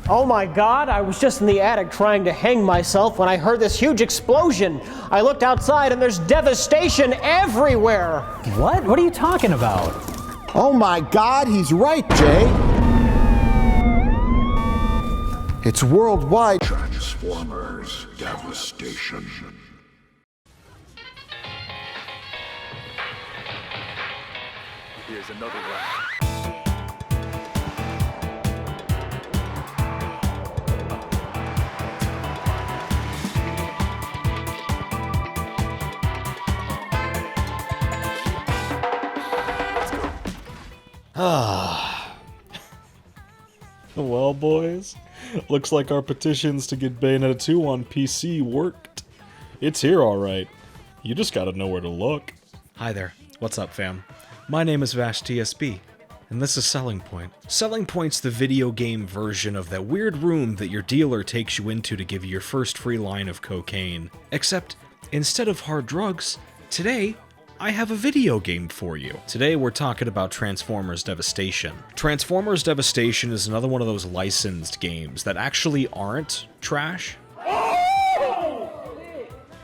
Oh my god, I was just in the attic trying to hang myself when I heard this huge explosion. I looked outside and there's devastation everywhere. What? What are you talking about? Oh my god, he's right, Jay. It's worldwide. Transformers Devastation. Here's another one. Well, boys, looks like our petitions to get Bayonetta 2 on PC worked. It's here, alright. You just gotta know where to look. Hi there. What's up, fam? My name is VashTSB, and this is Selling Point. Selling Point's the video game version of that weird room that your dealer takes you into to give you your first free line of cocaine. Except, instead of hard drugs, today, I have a video game for you. Today we're talking about Transformers Devastation. Transformers Devastation is another one of those licensed games that actually aren't trash. Do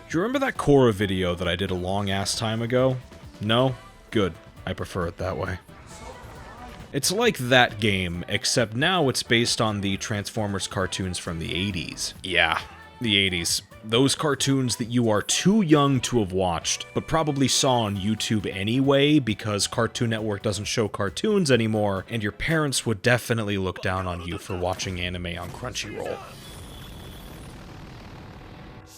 you remember that Korra video that I did a long-ass time ago? No? Good. I prefer it that way. It's like that game, except now it's based on the Transformers cartoons from the 80s. Yeah, the 80s. Those cartoons that you are too young to have watched, but probably saw on YouTube anyway because Cartoon Network doesn't show cartoons anymore, and your parents would definitely look down on you for watching anime on Crunchyroll.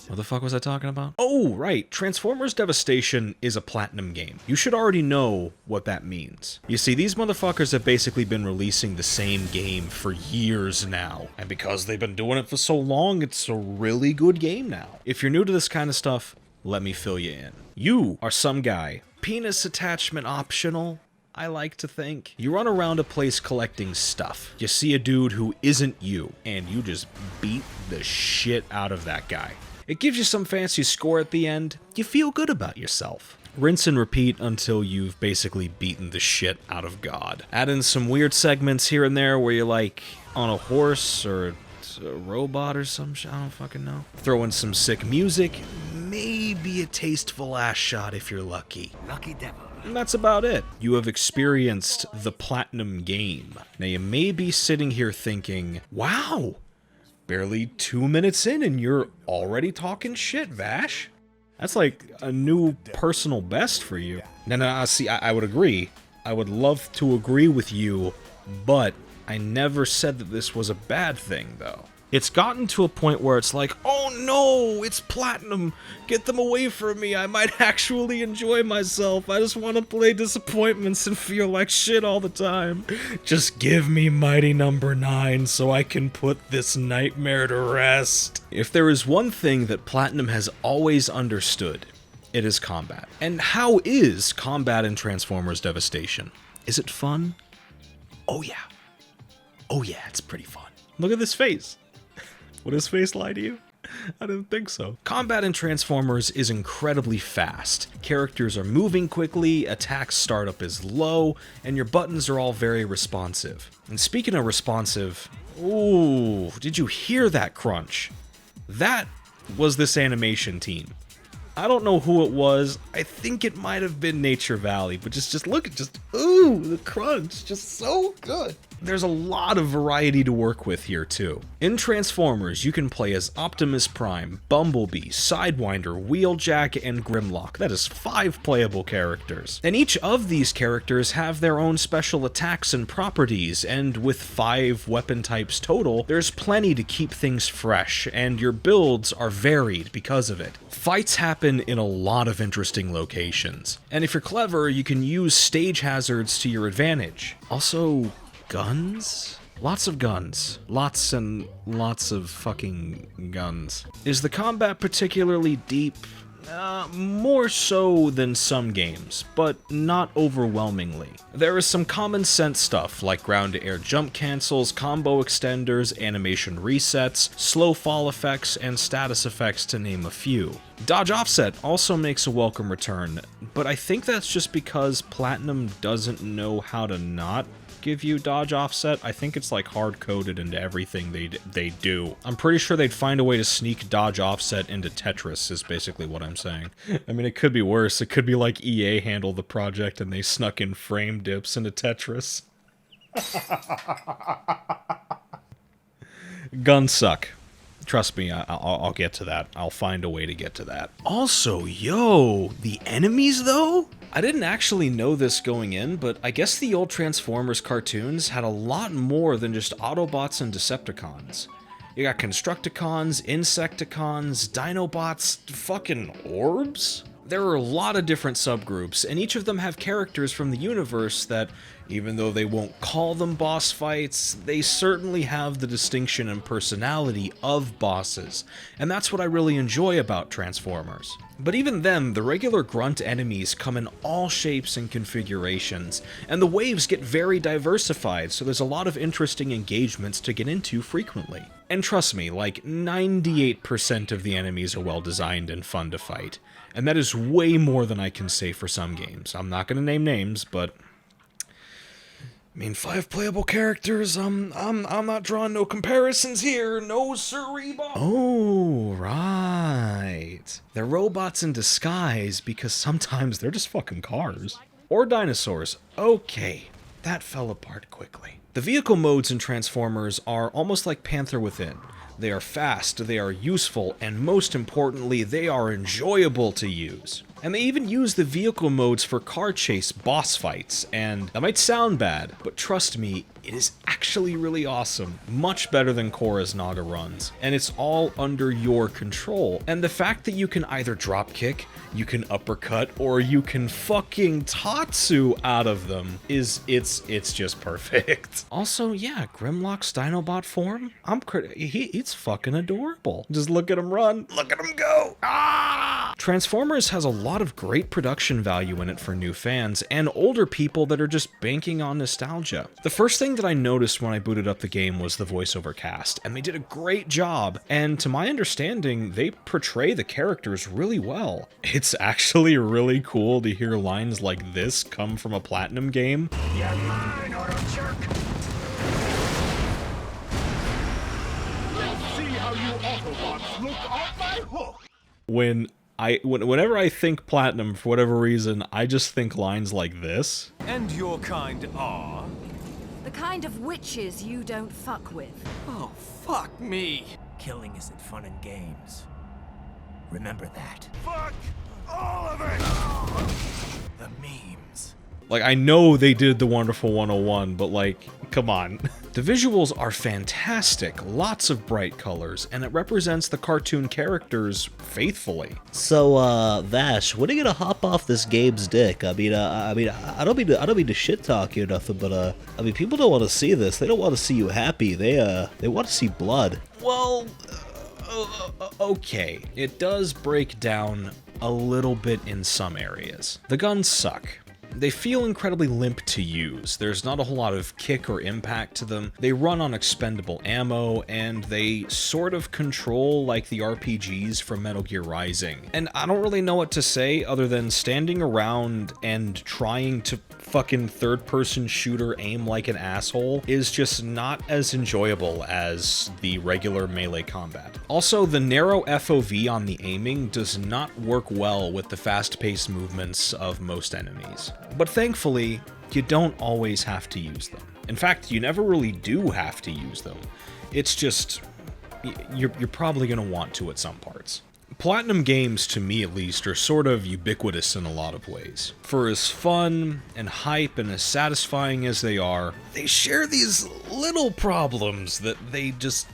What the fuck was I talking about? Oh, right. Transformers Devastation is a Platinum game. You should already know what that means. You see, these motherfuckers have basically been releasing the same game for years now. And because they've been doing it for so long, it's a really good game now. If you're new to this kind of stuff, let me fill you in. You are some guy. Penis attachment optional, I like to think. You run around a place collecting stuff. You see a dude who isn't you, and you just beat the shit out of that guy. It gives you some fancy score at the end. You feel good about yourself. Rinse and repeat until you've basically beaten the shit out of God. Add in some weird segments here and there where you're like on a horse or a robot or some shit, I don't fucking know. Throw in some sick music, maybe a tasteful ass shot if you're lucky. Lucky devil. And that's about it. You have experienced the Platinum game. Now you may be sitting here thinking, wow, barely 2 minutes in and you're already talking shit, Vash. That's like a new personal best for you. No, see, I would agree. I would love to agree with you, but I never said that this was a bad thing, though. It's gotten to a point where it's like, oh no, it's Platinum. Get them away from me. I might actually enjoy myself. I just want to play disappointments and feel like shit all the time. Just give me Mighty Number 9 so I can put this nightmare to rest. If there is one thing that Platinum has always understood, it is combat. And how is combat in Transformers Devastation? Is it fun? Oh yeah. Oh yeah, it's pretty fun. Look at this face. Would his face lie to you? I didn't think so. Combat in Transformers is incredibly fast. Characters are moving quickly, attack startup is low, and your buttons are all very responsive. And speaking of responsive, ooh, did you hear that crunch? That was this animation team. I don't know who it was. I think it might have been Nature Valley, but just look at ooh, the crunch, just so good. There's a lot of variety to work with here too. In Transformers, you can play as Optimus Prime, Bumblebee, Sidewinder, Wheeljack, and Grimlock. That is 5 playable characters. And each of these characters have their own special attacks and properties, and with 5 weapon types total, there's plenty to keep things fresh, and your builds are varied because of it. Fights happen in a lot of interesting locations, and if you're clever, you can use stage hazards to your advantage. Also, guns? Lots of guns. Lots and lots of fucking guns. Is the combat particularly deep? More so than some games, but not overwhelmingly. There is some common sense stuff like ground-to-air jump cancels, combo extenders, animation resets, slow fall effects, and status effects to name a few. Dodge offset also makes a welcome return, but I think that's just because Platinum doesn't know how to not give you dodge offset. I think it's like hard-coded into everything they do. I'm pretty sure they'd find a way to sneak dodge offset into Tetris, is basically what I'm saying. I mean, it could be worse. It could be like EA handled the project and they snuck in frame dips into Tetris. Guns suck. Trust me, I'll get to that. I'll find a way to get to that. Also, yo, the enemies though? I didn't actually know this going in, but I guess the old Transformers cartoons had a lot more than just Autobots and Decepticons. You got Constructicons, Insecticons, Dinobots, fucking orbs? There are a lot of different subgroups, and each of them have characters from the universe that, even though they won't call them boss fights, they certainly have the distinction and personality of bosses, and that's what I really enjoy about Transformers. But even then, the regular grunt enemies come in all shapes and configurations, and the waves get very diversified, so there's a lot of interesting engagements to get into frequently. And trust me, like 98% of the enemies are well designed and fun to fight. And that is way more than I can say for some games. I'm not going to name names, but I mean, 5 playable characters. I'm not drawing no comparisons here. No siree. Oh, right. They're robots in disguise because sometimes they're just fucking cars. Or dinosaurs. Okay, that fell apart quickly. The vehicle modes in Transformers are almost like Panther Within. They are fast, they are useful, and most importantly, they are enjoyable to use. And they even use the vehicle modes for car chase boss fights, and that might sound bad, but trust me, it is actually really awesome. Much better than Korra's Naga runs, and it's all under your control. And the fact that you can either drop kick, you can uppercut, or you can fucking Tatsu out of them it's just perfect. Also, yeah, Grimlock's Dinobot form, it's fucking adorable. Just look at him run, look at him go. Ah! Transformers has a lot of great production value in it for new fans and older people that are just banking on nostalgia. The first thing that I noticed when I booted up the game was the voiceover cast, and they did a great job, and to my understanding, they portray the characters really well. It's actually really cool to hear lines like this come from a Platinum game. You're mine, Auto Jerk! Let's see how you Autobots look on my hook! Whenever I think Platinum, for whatever reason, I just think lines like this. And your kind are? The kind of witches you don't fuck with. Oh, fuck me. Killing isn't fun in games. Remember that. Fuck all of it! The memes. Like, I know they did the Wonderful 101, but like, come on. The visuals are fantastic, lots of bright colors, and it represents the cartoon characters faithfully. So, Vash, when are you gonna hop off this Gabe's dick? I don't mean to shit talk you or nothing, but I mean, people don't want to see this. They don't want to see you happy. They want to see blood. Well, okay, it does break down a little bit in some areas. The guns suck. They feel incredibly limp to use. There's not a whole lot of kick or impact to them. They run on expendable ammo, and they sort of control like the RPGs from Metal Gear Rising. And I don't really know what to say other than standing around and trying to fucking third-person shooter aim like an asshole is just not as enjoyable as the regular melee combat. Also, the narrow FOV on the aiming does not work well with the fast-paced movements of most enemies. But thankfully, you don't always have to use them. In fact, you never really do have to use them. It's just, you're probably going to want to at some parts. Platinum games, to me at least, are sort of ubiquitous in a lot of ways. For as fun and hype and as satisfying as they are, they share these little problems that they just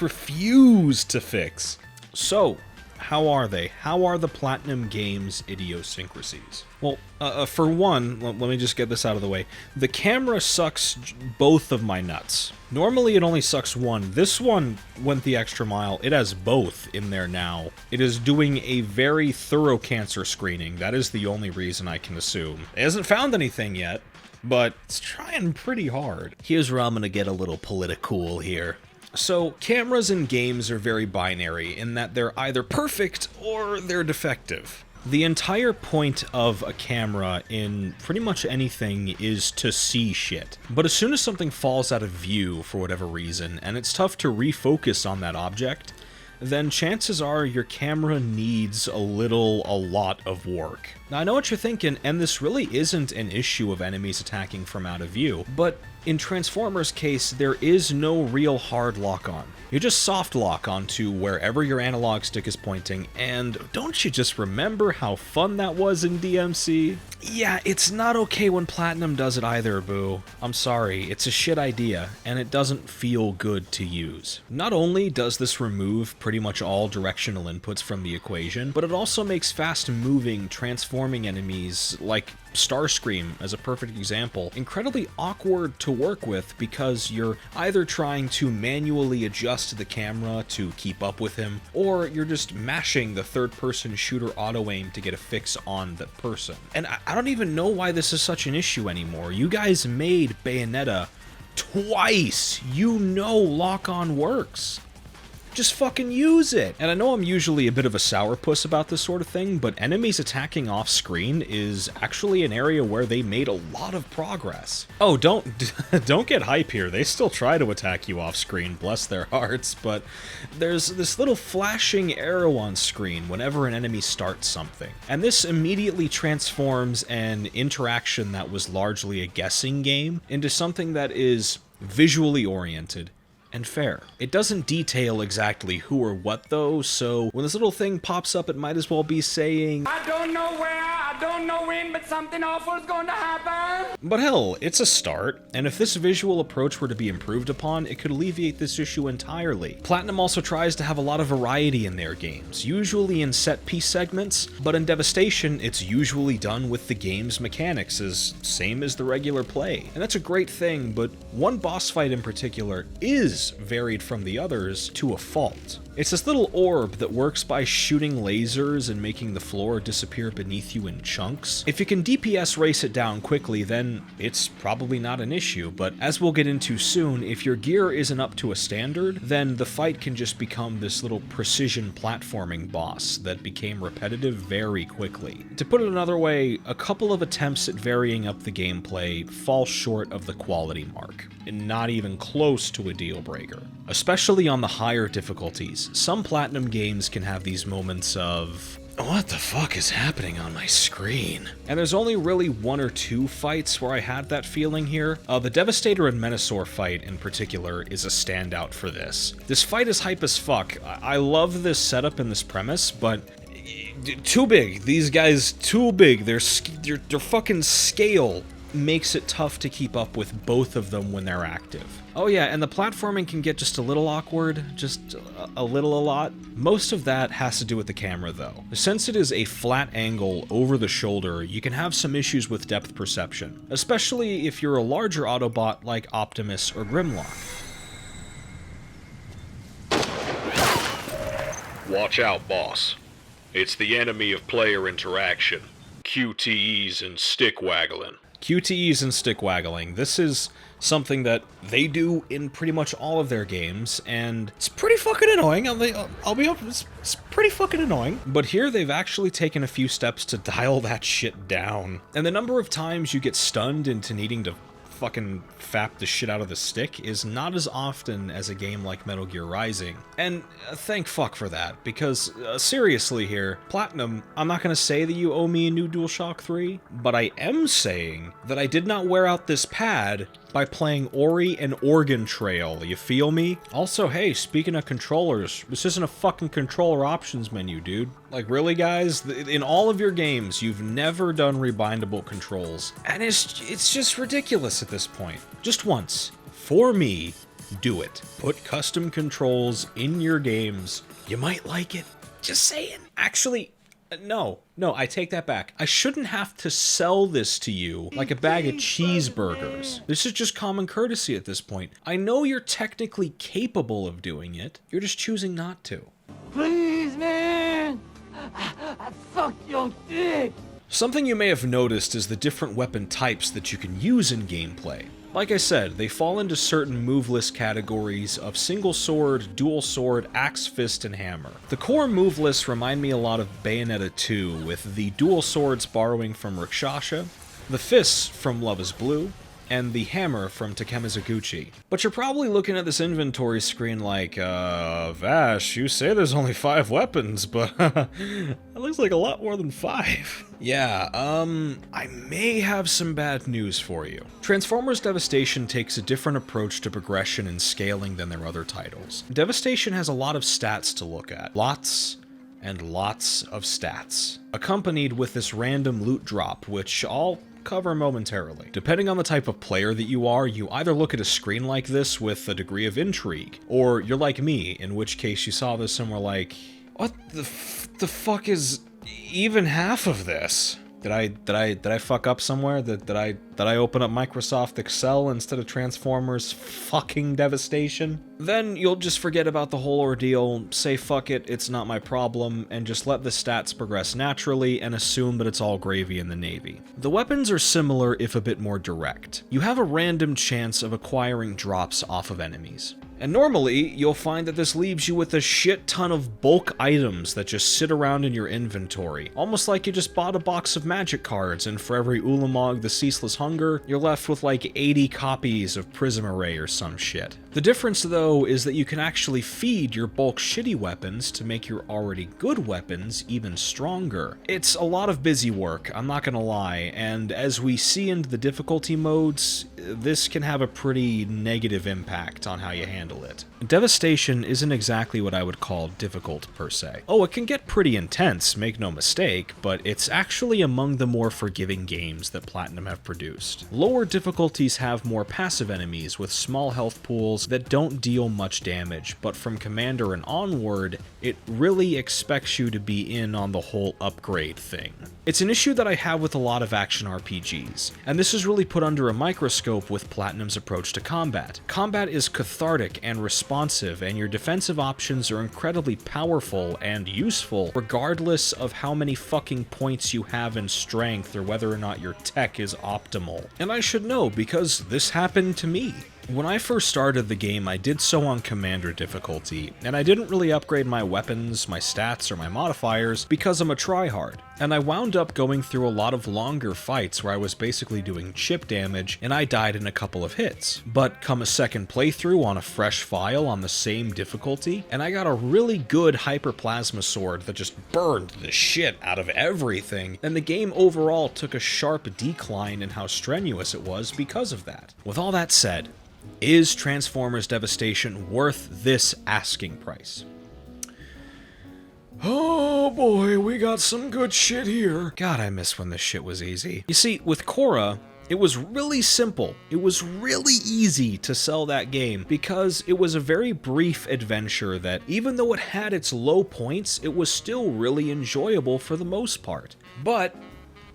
refuse to fix. So, how are they? How are the Platinum games' idiosyncrasies? Well, for one, let me just get this out of the way. The camera sucks both of my nuts. Normally it only sucks one. This one went the extra mile. It has both in there now. It is doing a very thorough cancer screening. That is the only reason I can assume. It hasn't found anything yet, but it's trying pretty hard. Here's where I'm gonna get a little political here. So, cameras in games are very binary in that they're either perfect or they're defective. The entire point of a camera in pretty much anything is to see shit. But as soon as something falls out of view for whatever reason, and it's tough to refocus on that object, then chances are your camera needs a lot of work. Now I know what you're thinking, and this really isn't an issue of enemies attacking from out of view, but in Transformers' case, there is no real hard lock-on. You just soft lock onto wherever your analog stick is pointing, and don't you just remember how fun that was in DMC? Yeah, it's not okay when Platinum does it either, boo. I'm sorry, it's a shit idea, and it doesn't feel good to use. Not only does this remove pretty much all directional inputs from the equation, but it also makes fast-moving, transforming enemies, like Starscream as a perfect example, incredibly awkward to work with because you're either trying to manually adjust the camera to keep up with him, or you're just mashing the third-person shooter auto-aim to get a fix on that person. And I don't even know why this is such an issue anymore. You guys made Bayonetta twice. You know lock-on works. Just fucking use it! And I know I'm usually a bit of a sourpuss about this sort of thing, but enemies attacking off-screen is actually an area where they made a lot of progress. Oh, don't get hype here. They still try to attack you off-screen, bless their hearts, but there's this little flashing arrow on screen whenever an enemy starts something. And this immediately transforms an interaction that was largely a guessing game into something that is visually oriented and fair. It doesn't detail exactly who or what though, so when this little thing pops up, it might as well be saying, I don't know where, I don't know when, but something awful is going to happen. But hell, it's a start, and if this visual approach were to be improved upon, it could alleviate this issue entirely. Platinum also tries to have a lot of variety in their games, usually in set-piece segments, but in Devastation, it's usually done with the game's mechanics as same as the regular play. And that's a great thing, but one boss fight in particular is varied from the others to a fault. It's this little orb that works by shooting lasers and making the floor disappear beneath you in chunks. If you can DPS race it down quickly, then it's probably not an issue, but as we'll get into soon, if your gear isn't up to a standard, then the fight can just become this little precision platforming boss that became repetitive very quickly. To put it another way, a couple of attempts at varying up the gameplay fall short of the quality mark, and not even close to a deal breaker. Especially on the higher difficulties, some Platinum games can have these moments of, what the fuck is happening on my screen? And there's only really one or two fights where I had that feeling here. The Devastator and Menasor fight in particular is a standout for this. This fight is hype as fuck. I love this setup and this premise, but too big. These guys, too big. Their fucking scale makes it tough to keep up with both of them when they're active. Oh yeah, and the platforming can get just a little awkward, just a lot. Most of that has to do with the camera though. Since it is a flat angle over the shoulder, you can have some issues with depth perception, especially if you're a larger Autobot like Optimus or Grimlock. Watch out, boss. It's the enemy of player interaction. QTEs and stick waggling. QTEs and stick waggling. This is something that they do in pretty much all of their games, and it's pretty fucking annoying. I'll be open, it's pretty fucking annoying. But here they've actually taken a few steps to dial that shit down. And the number of times you get stunned into needing to fucking fap the shit out of the stick is not as often as a game like Metal Gear Rising. And thank fuck for that, because seriously here, Platinum, I'm not gonna say that you owe me a new DualShock 3, but I am saying that I did not wear out this pad by playing Ori and Oregon Trail, you feel me? Also, hey, speaking of controllers, this isn't a fucking controller options menu, dude. Like, really, guys? In all of your games, you've never done rebindable controls, and it's just ridiculous at this point. Just once, for me, do it. Put custom controls in your games. You might like it. Just saying. Actually, no, I take that back. I shouldn't have to sell this to you like a bag of cheeseburgers. This is just common courtesy at this point. I know you're technically capable of doing it. You're just choosing not to. Please, man! I fucked your dick! Something you may have noticed is the different weapon types that you can use in gameplay. Like I said, they fall into certain moveless categories of single sword, dual sword, axe, fist, and hammer. The core move lists remind me a lot of Bayonetta 2, with the dual swords borrowing from Rakshasha, the fists from Love is Blue, and the hammer from Takemizuguchi. But you're probably looking at this inventory screen like, Vash, you say there's only 5 weapons, but that looks like a lot more than 5. Yeah, I may have some bad news for you. Transformers Devastation takes a different approach to progression and scaling than their other titles. Devastation has a lot of stats to look at. Lots and lots of stats, accompanied with this random loot drop, which I'll cover momentarily. Depending on the type of player that you are, you either look at a screen like this with a degree of intrigue, or you're like me, in which case you saw this and were like, what the fuck is even half of this? Did I fuck up somewhere? Did I open up Microsoft Excel instead of Transformers fucking Devastation? Then you'll just forget about the whole ordeal, say fuck it, it's not my problem, and just let the stats progress naturally and assume that it's all gravy in the Navy. The weapons are similar if a bit more direct. You have a random chance of acquiring drops off of enemies. And normally, you'll find that this leaves you with a shit ton of bulk items that just sit around in your inventory, almost like you just bought a box of magic cards, and for every Ulamog the Ceaseless Hunger, you're left with like 80 copies of Prism Array or some shit. The difference though is that you can actually feed your bulk shitty weapons to make your already good weapons even stronger. It's a lot of busy work, I'm not gonna lie, and as we see into the difficulty modes, this can have a pretty negative impact on how you handle it. Devastation isn't exactly what I would call difficult per se. Oh, it can get pretty intense, make no mistake, but it's actually among the more forgiving games that Platinum have produced. Lower difficulties have more passive enemies with small health pools that don't deal much damage, but from Commander and onward, it really expects you to be in on the whole upgrade thing. It's an issue that I have with a lot of action RPGs, and this is really put under a microscope with Platinum's approach to combat. Combat is cathartic and responsive, and your defensive options are incredibly powerful and useful, regardless of how many fucking points you have in strength or whether or not your tech is optimal. And I should know, because this happened to me. When I first started the game, I did so on Commander difficulty, and I didn't really upgrade my weapons, my stats, or my modifiers because I'm a tryhard. And I wound up going through a lot of longer fights where I was basically doing chip damage, and I died in a couple of hits. But come a second playthrough on a fresh file on the same difficulty, and I got a really good Hyperplasma sword that just burned the shit out of everything, and the game overall took a sharp decline in how strenuous it was because of that. With all that said, is Transformers Devastation worth this asking price? Oh boy, we got some good shit here. God, I miss when this shit was easy. You see, with Korra, it was really simple. It was really easy to sell that game because it was a very brief adventure that, even though it had its low points, it was still really enjoyable for the most part. But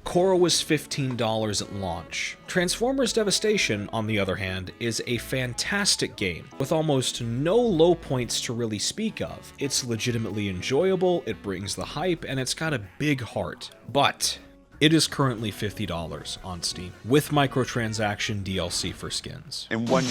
Korra was $15 at launch. Transformers Devastation, on the other hand, is a fantastic game, with almost no low points to really speak of. It's legitimately enjoyable, it brings the hype, and it's got a big heart. But it is currently $50 on Steam, with microtransaction DLC for skins. And one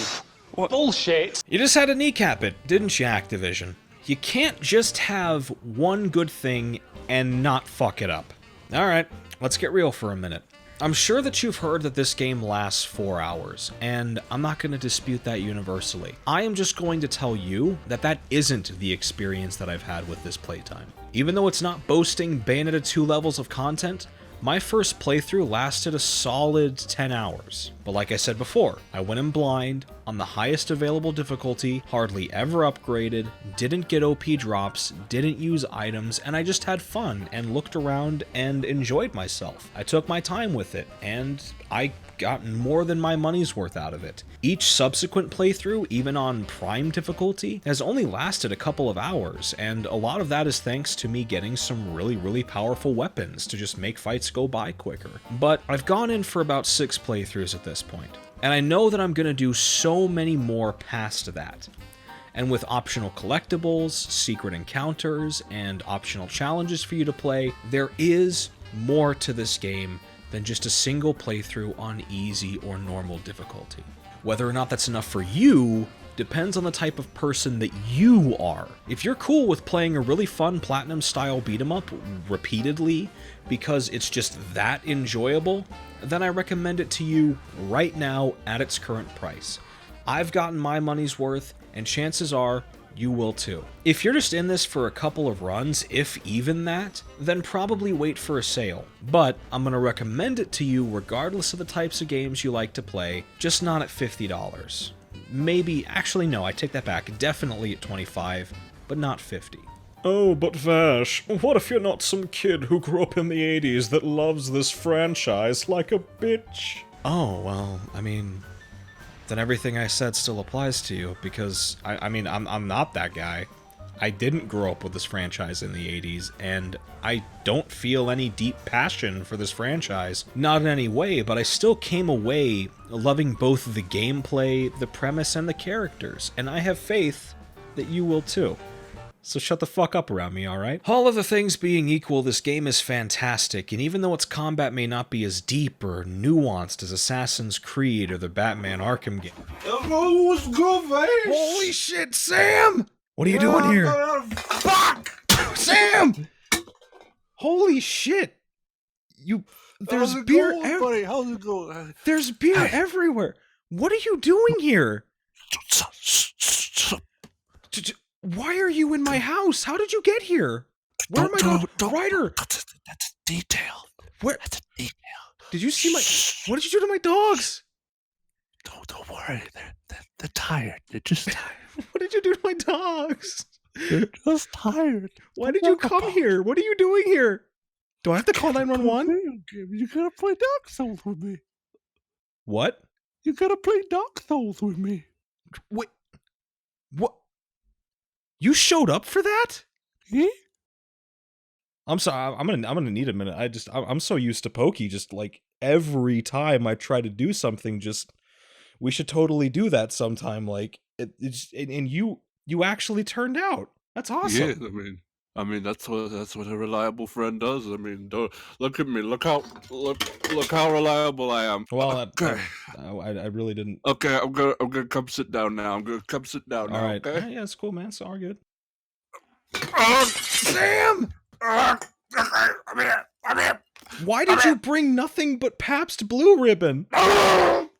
What bullshit? You just had to kneecap it, didn't you, Activision? You can't just have one good thing and not fuck it up. Alright, let's get real for a minute. I'm sure that you've heard that this game lasts 4 hours, and I'm not going to dispute that universally. I am just going to tell you that that isn't the experience that I've had with this playtime. Even though it's not boasting Bayonetta 2 levels of content, my first playthrough lasted a solid 10 hours. But like I said before, I went in blind, on the highest available difficulty, hardly ever upgraded, didn't get OP drops, didn't use items, and I just had fun and looked around and enjoyed myself. I took my time with it, and I got more than my money's worth out of it. Each subsequent playthrough, even on prime difficulty, has only lasted a couple of hours, and a lot of that is thanks to me getting some really powerful weapons to just make fights go by quicker. But I've gone in for about 6 playthroughs at this point, and I know that I'm gonna do so many more past that. And with optional collectibles, secret encounters, and optional challenges for you to play, there is more to this game than just a single playthrough on easy or normal difficulty. Whether or not that's enough for you depends on the type of person that you are. If you're cool with playing a really fun Platinum-style beat-em-up repeatedly because it's just that enjoyable, then I recommend it to you right now at its current price. I've gotten my money's worth, and chances are you will too. If you're just in this for a couple of runs, if even that, then probably wait for a sale. But I'm going to recommend it to you regardless of the types of games you like to play, just not at $50. Maybe, actually no, I take that back, definitely at $25, but not $50. Oh, but Vash, what if you're not some kid who grew up in the 80s that loves this franchise like a bitch? Oh, well, I mean, then everything I said still applies to you, because, I'm not that guy. I didn't grow up with this franchise in the 80s, and I don't feel any deep passion for this franchise. Not in any way, but I still came away loving both the gameplay, the premise, and the characters, and I have faith that you will too. So shut the fuck up around me, alright? All other things being equal, this game is fantastic, and even though its combat may not be as deep or nuanced as Assassin's Creed or the Batman Arkham game. Oh, what's good, Vash? Holy shit, Sam! What are you doing here? Fuck! Sam! Holy shit! There's beer buddy? How's it going? There's beer everywhere! What are you doing here? Why are you in my house? How did you get here? Where am I going? Ryder! That's a detail. Where? That's a detail. Did you see my... What did you do to my dogs? Don't worry. They're tired. They're just tired. What did you do to my dogs? They're just tired. Why did you come here? What are you doing here? Do I have to call 911? You gotta play Dark Souls with me. What? You gotta play Dark Souls with me. Wait. What? You showed up for that? Yeah? I'm sorry. I'm gonna need a minute. I'm so used to Pokey. Just like every time I try to do something, just we should totally do that sometime. Like and you actually turned out. That's awesome. Yeah, I mean that's what a reliable friend does. I mean, look at me. Look how reliable I am. Well, okay. I really didn't. Okay, I'm gonna come sit down now. I'm gonna come sit down now. All right. Okay. Yeah, it's cool, man. It's all good. Sam! I'm here. Why did you bring nothing but Pabst Blue Ribbon?